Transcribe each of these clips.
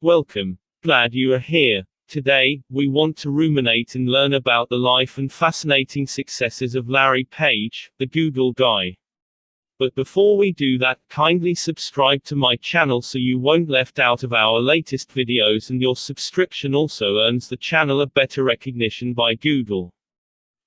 Welcome. Glad you are here. Today, we want to ruminate and learn about the life and fascinating successes of Larry Page, the Google guy. But before we do that, kindly subscribe to my channel so you won't left out of our latest videos, and your subscription also earns the channel a better recognition by Google.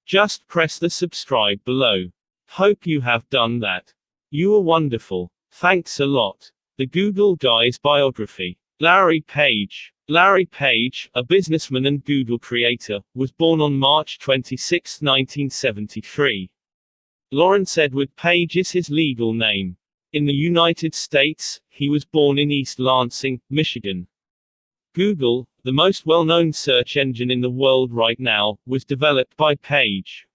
Just press the subscribe below. Hope you have done that. You are wonderful. Thanks a lot. The Google guy's biography. Larry Page. Larry Page, a businessman and Google creator, was born on March 26, 1973. Lawrence Edward Page is his legal name. In the United States, he was born in East Lansing, Michigan. Google, the most well-known search engine in the world right now, was developed by Page.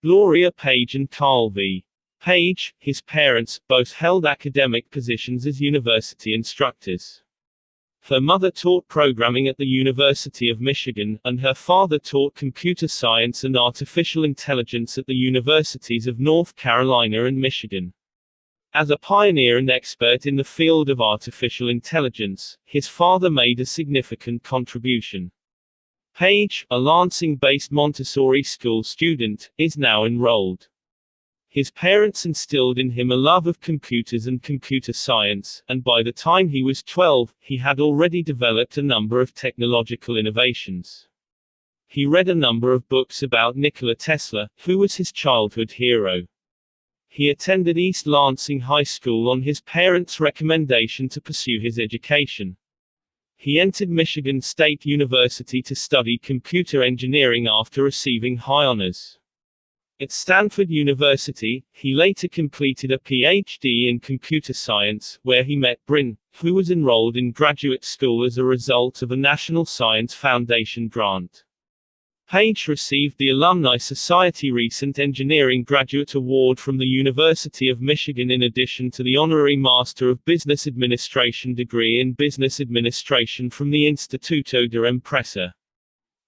Gloria Page and Carl V. Page, his parents, both held academic positions as university instructors. Her mother taught programming at the University of Michigan, and her father taught computer science and artificial intelligence at the universities of North Carolina and Michigan. As a pioneer and expert in the field of artificial intelligence, his father made a significant contribution. Page, a Lansing-based Montessori school student, is now enrolled. His parents instilled in him a love of computers and computer science, and by the time he was 12, he had already developed a number of technological innovations. He read a number of books about Nikola Tesla, who was his childhood hero. He attended East Lansing High School on his parents' recommendation to pursue his education. He entered Michigan State University to study computer engineering after receiving high honors. At Stanford University, he later completed a PhD in computer science, where he met Brin, who was enrolled in graduate school as a result of a National Science Foundation grant. Page received the Alumni Society Recent Engineering Graduate Award from the University of Michigan in addition to the Honorary Master of Business Administration degree in Business Administration from the Instituto de Empresa.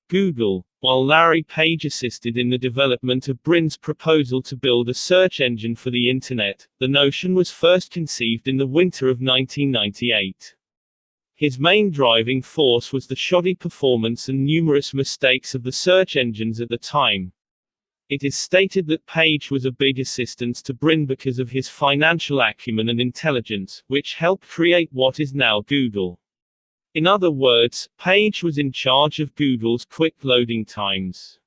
Google. While Larry Page assisted in the development of Brin's proposal to build a search engine for the Internet, the notion was first conceived in the winter of 1998. His main driving force was the shoddy performance and numerous mistakes of the search engines at the time. It is stated that Page was a big assistance to Brin because of his financial acumen and intelligence, which helped create what is now Google. In other words, Page was in charge of Google's quick loading times.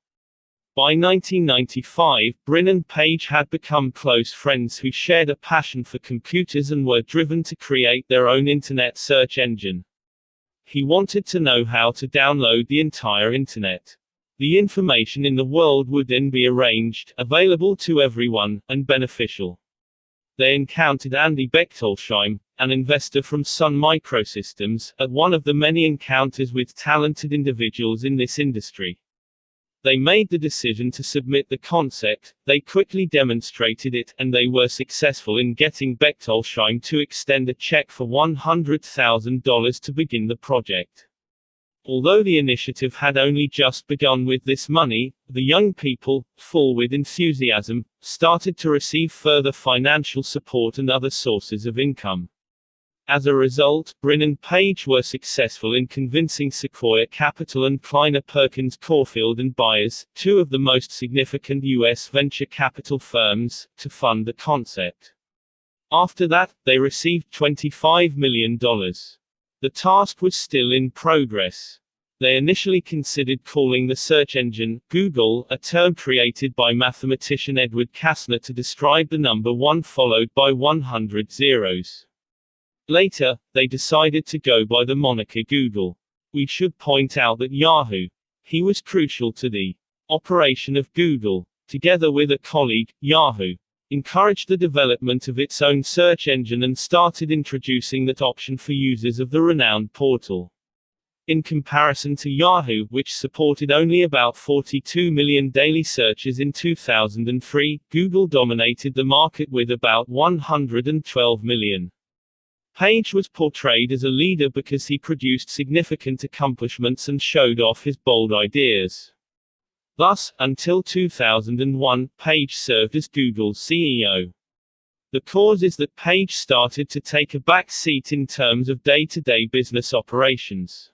By 1995, Brin and Page had become close friends who shared a passion for computers and were driven to create their own Internet search engine. He wanted to know how to download the entire Internet. The information in the world would then be arranged, available to everyone, and beneficial. They encountered Andy Bechtolsheim, an investor from Sun Microsystems, at one of the many encounters with talented individuals in this industry. They made the decision to submit the concept, they quickly demonstrated it, and they were successful in getting Bechtolsheim to extend a check for $100,000 to begin the project. Although the initiative had only just begun with this money, the young people, full with enthusiasm, started to receive further financial support and other sources of income. As a result, Brin and Page were successful in convincing Sequoia Capital and Kleiner Perkins Caulfield and Byers, two of the most significant U.S. venture capital firms, to fund the concept. After that, they received $25 million. The task was still in progress. They initially considered calling the search engine Google, a term created by mathematician Edward Kastner to describe the number 1 followed by 100 zeros. Later, they decided to go by the moniker Google. We should point out that Yahoo! He was crucial to the operation of Google. Together with a colleague, Yahoo! Encouraged the development of its own search engine and started introducing that option for users of the renowned portal. In comparison to Yahoo!, which supported only about 42 million daily searches in 2003, Google dominated the market with about 112 million. Page was portrayed as a leader because he produced significant accomplishments and showed off his bold ideas. Thus, until 2001, Page served as Google's CEO. The cause is that Page started to take a back seat in terms of day-to-day business operations.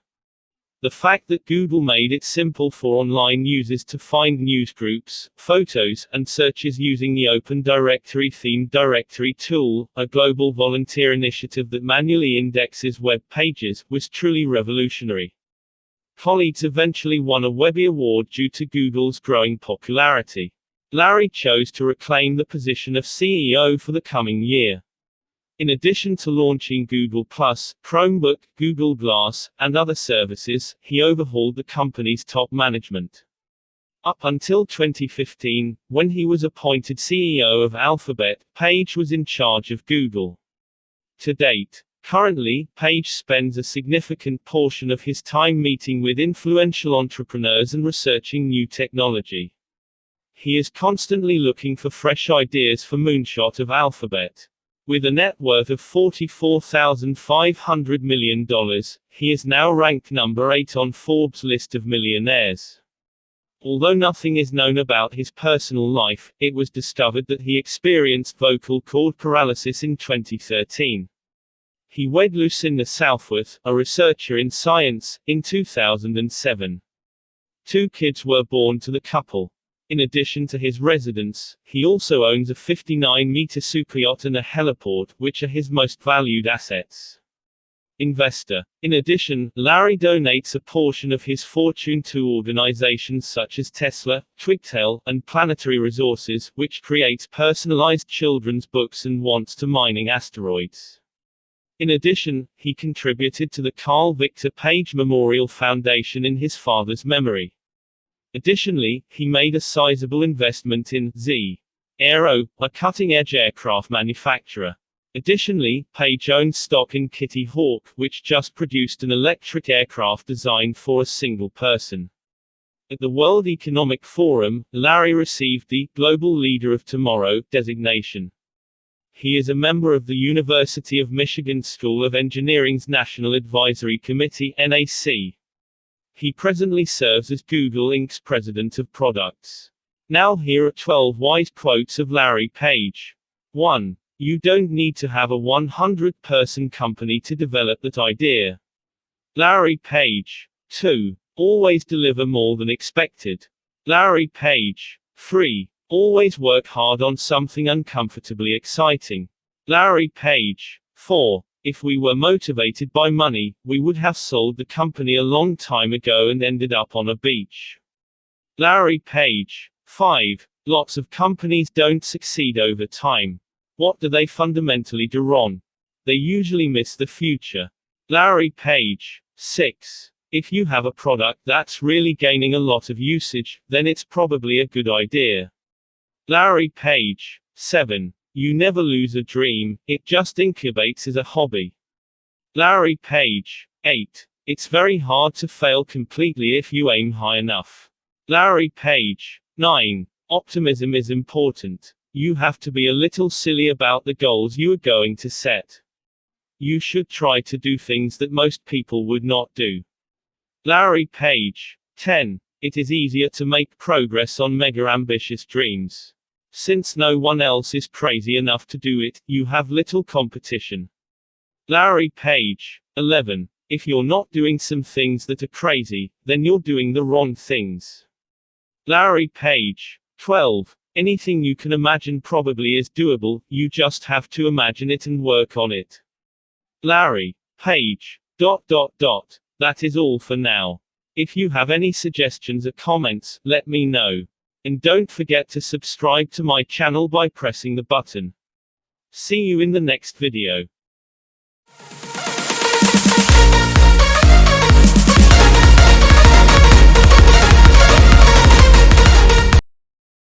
The fact that Google made it simple for online users to find newsgroups, photos, and searches using the Open Directory themed directory tool, a global volunteer initiative that manually indexes web pages, was truly revolutionary. Colleagues eventually won a Webby Award due to Google's growing popularity. Larry chose to reclaim the position of CEO for the coming year. In addition to launching Google+, Chromebook, Google Glass, and other services, he overhauled the company's top management. Up until 2015, when he was appointed CEO of Alphabet, Page was in charge of Google. To date, currently, Page spends a significant portion of his time meeting with influential entrepreneurs and researching new technology. He is constantly looking for fresh ideas for Moonshot of Alphabet. With a net worth of $44,500 million, he is now ranked number 8 on Forbes' list of millionaires. Although nothing is known about his personal life, it was discovered that he experienced vocal cord paralysis in 2013. He wed Lucinda Southworth, a researcher in science, in 2007. 2 kids were born to the couple. In addition to his residence, he also owns a 59-meter superyacht and a heliport, which are his most valued assets. Investor. In addition, Larry donates a portion of his fortune to organizations such as Tesla, Twigtail, and Planetary Resources, which creates personalized children's books and wants to mining asteroids. In addition, he contributed to the Carl Victor Page Memorial Foundation in his father's memory. Additionally, he made a sizable investment in Z-Aero, a cutting-edge aircraft manufacturer. Additionally, Page owns stock in Kitty Hawk, which just produced an electric aircraft designed for a single person. At the World Economic Forum, Larry received the Global Leader of Tomorrow designation. He is a member of the University of Michigan School of Engineering's National Advisory Committee, NAC. He presently serves as Google Inc.'s President of Products. Now here are 12 wise quotes of Larry Page. 1. You don't need to have a 100-person company to develop that idea. Larry Page. 2. Always deliver more than expected. Larry Page. 3. Always work hard on something uncomfortably exciting. Larry Page. 4. If we were motivated by money, we would have sold the company a long time ago and ended up on a beach. Larry Page. 5. Lots of companies don't succeed over time. What do they fundamentally do wrong? They usually miss the future. Larry Page. 6. If you have a product that's really gaining a lot of usage, then it's probably a good idea. Larry Page. 7. You never lose a dream, it just incubates as a hobby. Larry Page. 8. It's very hard to fail completely if you aim high enough. Larry Page. 9. Optimism is important. You have to be a little silly about the goals you are going to set. You should try to do things that most people would not do. Larry Page. 10. It is easier to make progress on mega ambitious dreams. Since no one else is crazy enough to do it, you have little competition. Larry Page. 11. If you're not doing some things that are crazy, then you're doing the wrong things. Larry Page. 12. Anything you can imagine probably is doable, you just have to imagine it and work on it. Larry Page. ... That is all for now. If you have any suggestions or comments, let me know. And don't forget to subscribe to my channel by pressing the button. See you in the next video.